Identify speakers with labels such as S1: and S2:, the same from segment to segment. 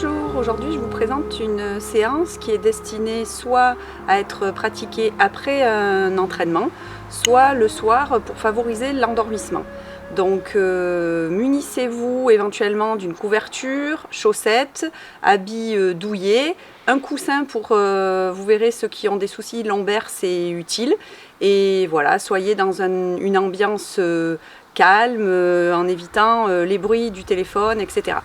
S1: Bonjour, aujourd'hui je vous présente une séance qui est destinée soit à être pratiquée après un entraînement, soit le soir pour favoriser l'endormissement. Donc munissez-vous éventuellement d'une couverture, chaussettes, habits douillets, un coussin pour, vous verrez ceux qui ont des soucis lombaires c'est utile. Et voilà, soyez dans une ambiance calme, en évitant les bruits du téléphone, etc.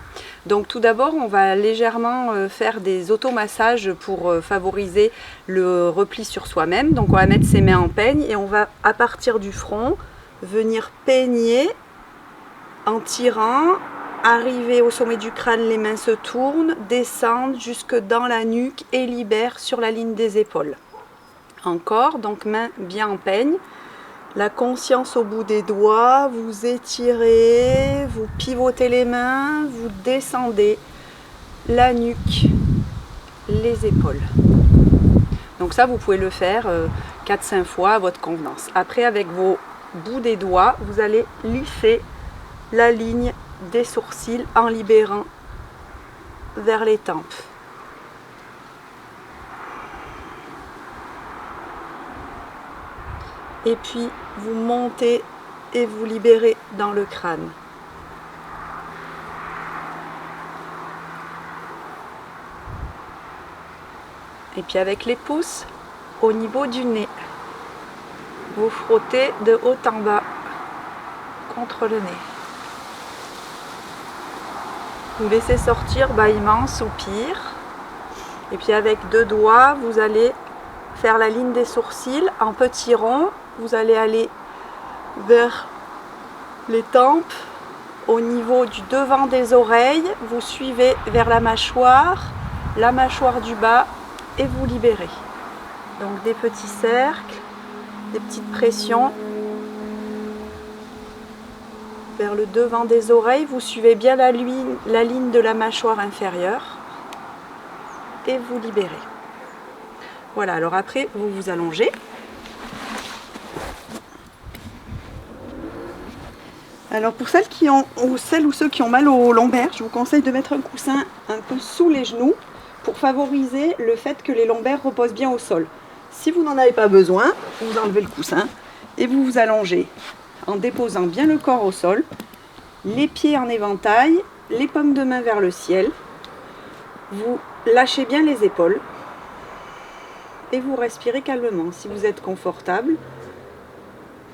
S1: Donc tout d'abord, on va légèrement faire des automassages pour favoriser le repli sur soi-même. Donc on va mettre ses mains en peigne et on va, à partir du front, venir peigner en tirant, arriver au sommet du crâne, les mains se tournent, descendent jusque dans la nuque et libèrent sur la ligne des épaules. Encore, donc mains bien en peigne. La conscience au bout des doigts, vous étirez, vous pivotez les mains, vous descendez la nuque, les épaules. Donc ça, vous pouvez le faire 4-5 fois à votre convenance. Après, avec vos bouts des doigts, vous allez lisser la ligne des sourcils en libérant vers les tempes. Et puis, vous montez et vous libérez dans le crâne. Et puis avec les pouces, au niveau du nez, vous frottez de haut en bas contre le nez. Vous laissez sortir bâillement, soupir. Et puis avec deux doigts, vous allez faire la ligne des sourcils en petits ronds. Vous allez aller vers les tempes, au niveau du devant des oreilles. Vous suivez vers la mâchoire du bas et vous libérez. Donc des petits cercles, des petites pressions vers le devant des oreilles. Vous suivez bien la ligne de la mâchoire inférieure et vous libérez. Voilà, alors après vous vous allongez. Alors pour celles ou ceux qui ont mal aux lombaires, je vous conseille de mettre un coussin un peu sous les genoux pour favoriser le fait que les lombaires reposent bien au sol. Si vous n'en avez pas besoin, vous enlevez le coussin et vous vous allongez en déposant bien le corps au sol, les pieds en éventail, les paumes de main vers le ciel. Vous lâchez bien les épaules et vous respirez calmement. Si vous êtes confortable,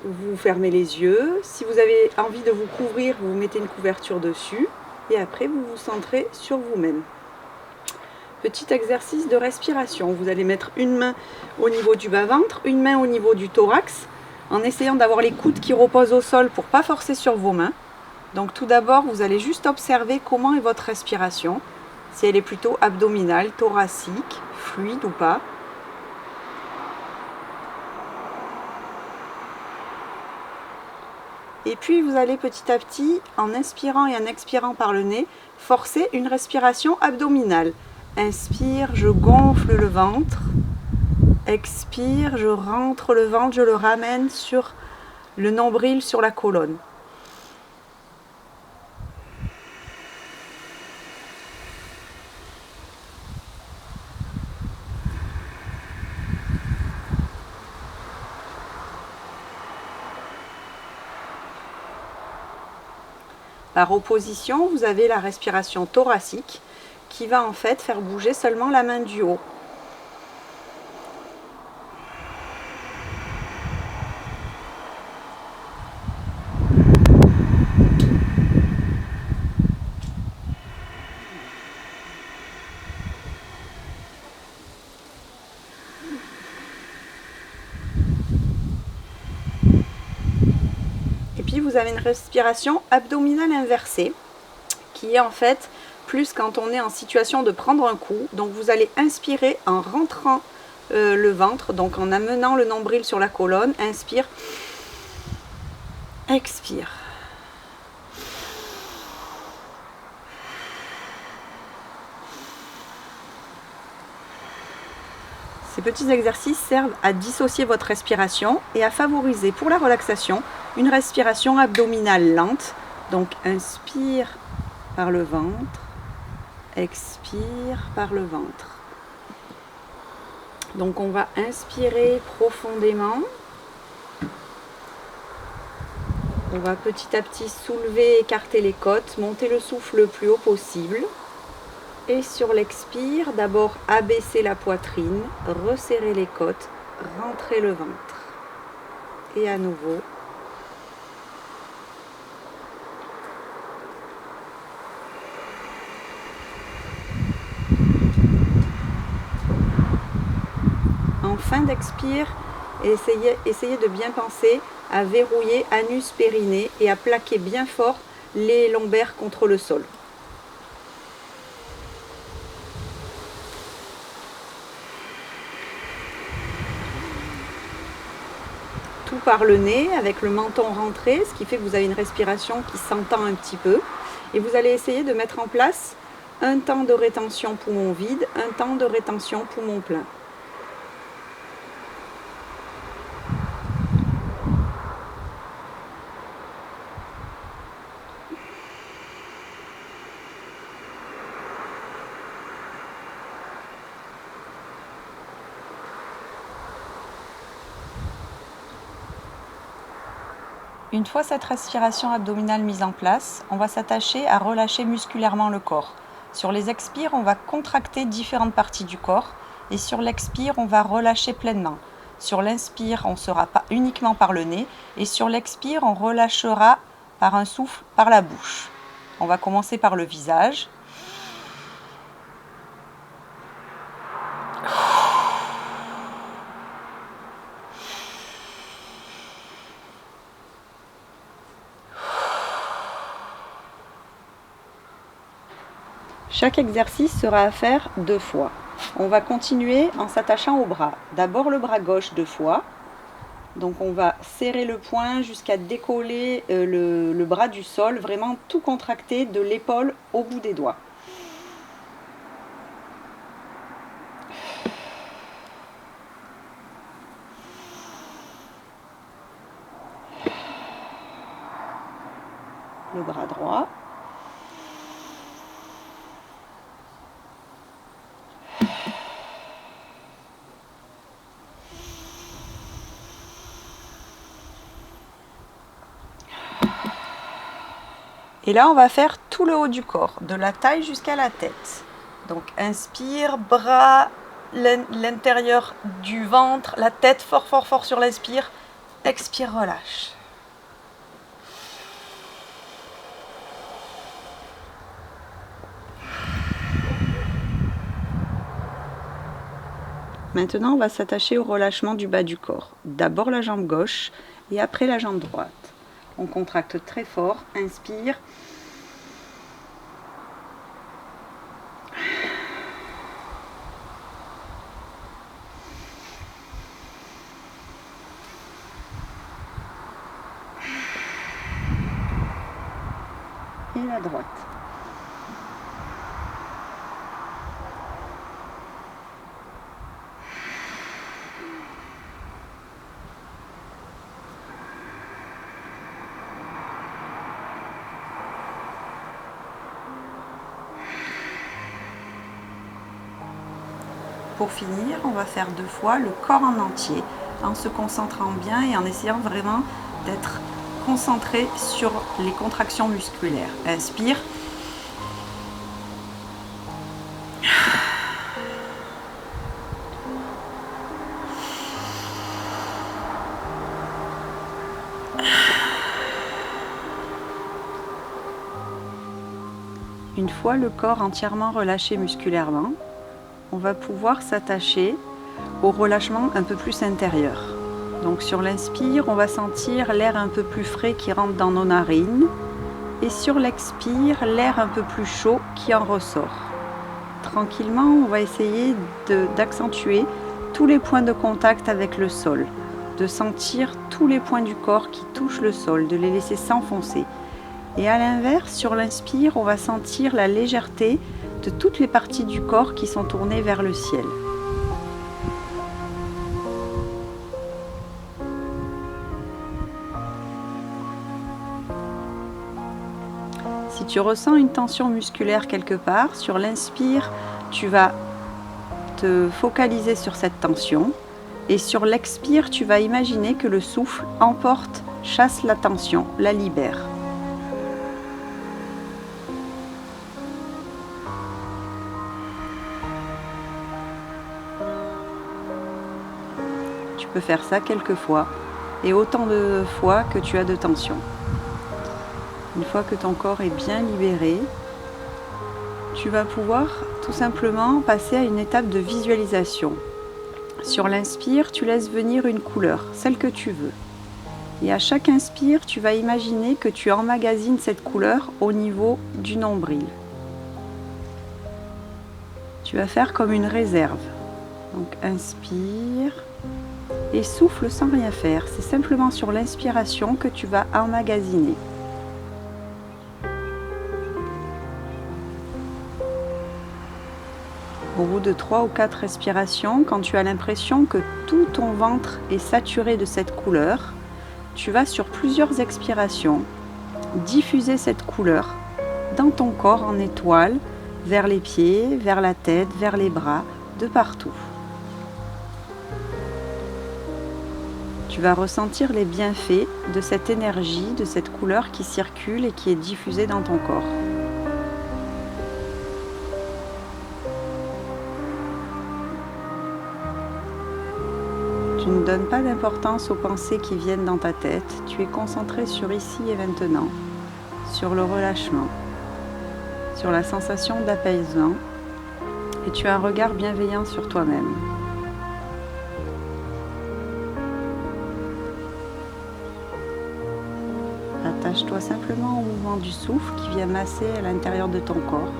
S1: vous fermez les yeux. Si vous avez envie de vous couvrir, vous mettez une couverture dessus et après vous vous centrez sur vous-même. Petit exercice de respiration. Vous allez mettre une main au niveau du bas-ventre, une main au niveau du thorax, en essayant d'avoir les coudes qui reposent au sol pour ne pas forcer sur vos mains. Donc tout d'abord, vous allez juste observer comment est votre respiration, si elle est plutôt abdominale, thoracique, fluide ou pas. Et puis vous allez petit à petit, en inspirant et en expirant par le nez, forcer une respiration abdominale. Inspire, je gonfle le ventre. Expire, je rentre le ventre, je le ramène sur le nombril, sur la colonne. Par opposition, vous avez la respiration thoracique qui va en fait faire bouger seulement la main du haut. Et puis vous avez une respiration abdominale inversée qui est en fait plus quand on est en situation de prendre un coup. Donc vous allez inspirer en rentrant le ventre, donc en amenant le nombril sur la colonne. Inspire, expire. Ces petits exercices servent à dissocier votre respiration et à favoriser pour la relaxation une respiration abdominale lente. Donc inspire par le ventre, expire par le ventre. Donc on va inspirer profondément. On va petit à petit soulever, écarter les côtes, monter le souffle le plus haut possible. Et sur l'expire, d'abord abaisser la poitrine, resserrer les côtes, rentrer le ventre. Et à nouveau. En fin d'expire, essayez de bien penser à verrouiller anus périnée et à plaquer bien fort les lombaires contre le sol. Tout par le nez avec le menton rentré, ce qui fait que vous avez une respiration qui s'entend un petit peu. Et vous allez essayer de mettre en place un temps de rétention poumon vide, un temps de rétention poumon plein. Une fois cette respiration abdominale mise en place, on va s'attacher à relâcher musculairement le corps. Sur les expires, on va contracter différentes parties du corps et sur l'expire, on va relâcher pleinement. Sur l'inspire, on sera pas uniquement par le nez et sur l'expire, on relâchera par un souffle par la bouche. On va commencer par le visage. Chaque exercice sera à faire 2 fois. On va continuer en s'attachant au bras. D'abord le bras gauche 2 fois. Donc on va serrer le poing jusqu'à décoller le bras du sol, vraiment tout contracter de l'épaule au bout des doigts. Le bras droit. Et là, on va faire tout le haut du corps, de la taille jusqu'à la tête. Donc, inspire, bras, l'intérieur du ventre, la tête fort, fort, fort sur l'inspire. Expire, relâche. Maintenant, on va s'attacher au relâchement du bas du corps. D'abord la jambe gauche et après la jambe droite. On contracte très fort, inspire. Et la droite. Pour finir, on va faire 2 fois le corps en entier, en se concentrant bien et en essayant vraiment d'être concentré sur les contractions musculaires. Inspire. Une fois le corps entièrement relâché musculairement, on va pouvoir s'attacher au relâchement un peu plus intérieur. Donc sur l'inspire, on va sentir l'air un peu plus frais qui rentre dans nos narines et sur l'expire, l'air un peu plus chaud qui en ressort. Tranquillement, on va essayer d'accentuer tous les points de contact avec le sol, de sentir tous les points du corps qui touchent le sol, de les laisser s'enfoncer. Et à l'inverse, sur l'inspire, on va sentir la légèreté de toutes les parties du corps qui sont tournées vers le ciel. Si tu ressens une tension musculaire quelque part, sur l'inspire, tu vas te focaliser sur cette tension. Et sur l'expire, tu vas imaginer que le souffle emporte, chasse la tension, la libère. Tu peux faire ça quelques fois et autant de fois que tu as de tension. Une fois que ton corps est bien libéré, tu vas pouvoir tout simplement passer à une étape de visualisation. Sur l'inspire, tu laisses venir une couleur, celle que tu veux. Et à chaque inspire, tu vas imaginer que tu emmagasines cette couleur au niveau du nombril. Tu vas faire comme une réserve. Donc inspire et souffle sans rien faire. C'est simplement sur l'inspiration que tu vas emmagasiner. Au bout de 3 ou 4 respirations, quand tu as l'impression que tout ton ventre est saturé de cette couleur, tu vas sur plusieurs expirations diffuser cette couleur dans ton corps en étoile, vers les pieds, vers la tête, vers les bras, de partout. Tu vas ressentir les bienfaits de cette énergie, de cette couleur qui circule et qui est diffusée dans ton corps. Tu ne donnes pas d'importance aux pensées qui viennent dans ta tête, tu es concentré sur ici et maintenant, sur le relâchement, sur la sensation d'apaisement et tu as un regard bienveillant sur toi-même. Attache-toi simplement au mouvement du souffle qui vient masser à l'intérieur de ton corps.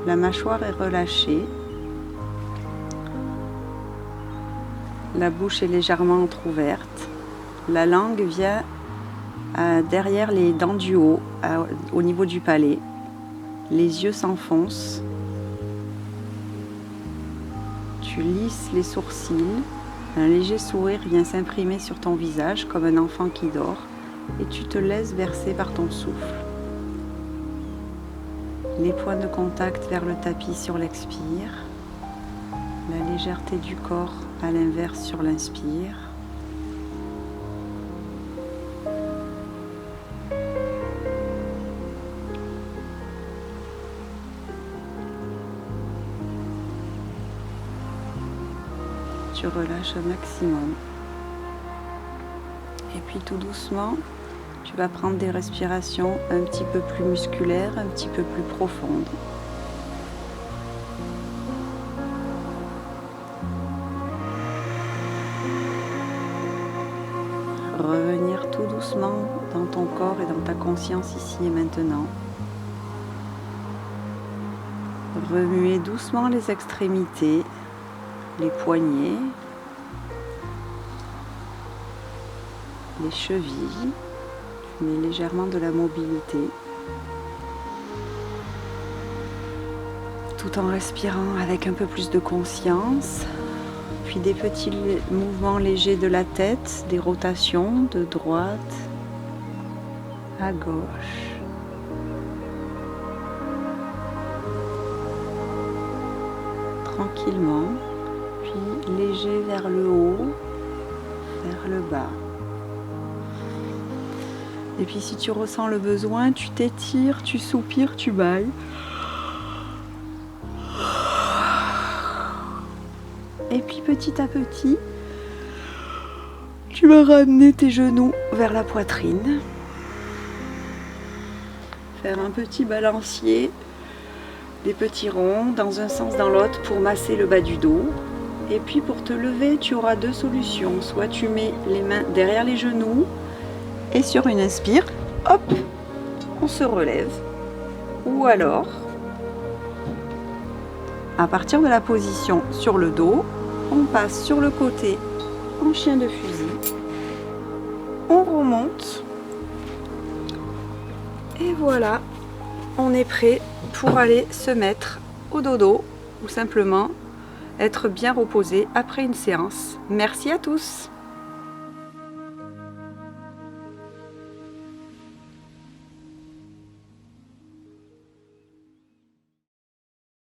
S1: La mâchoire est relâchée. La bouche est légèrement entrouverte. La langue vient derrière les dents du haut, au niveau du palais. Les yeux s'enfoncent. Tu lisses les sourcils. Un léger sourire vient s'imprimer sur ton visage comme un enfant qui dort et tu te laisses bercer par ton souffle. Les points de contact vers le tapis sur l'expire, la légèreté du corps à l'inverse sur l'inspire. Tu relâches un maximum. Et puis tout doucement, tu vas prendre des respirations un petit peu plus musculaires, un petit peu plus profondes. Revenir tout doucement dans ton corps et dans ta conscience ici et maintenant. Remuer doucement les extrémités, les poignets, les chevilles. Mais légèrement de la mobilité, tout en respirant avec un peu plus de conscience, puis des petits mouvements légers de la tête, des rotations de droite à gauche. Tranquillement, puis léger vers le haut, vers le bas. Et puis si tu ressens le besoin, tu t'étires, tu soupires, tu bailles. Et puis petit à petit, tu vas ramener tes genoux vers la poitrine. Faire un petit balancier, des petits ronds dans un sens dans l'autre pour masser le bas du dos. Et puis pour te lever, tu auras 2 solutions. Soit tu mets les mains derrière les genoux, et sur une inspire, hop, on se relève. Ou alors, à partir de la position sur le dos, on passe sur le côté en chien de fusil. On remonte. Et voilà, on est prêt pour aller se mettre au dodo ou simplement être bien reposé après une séance. Merci à tous.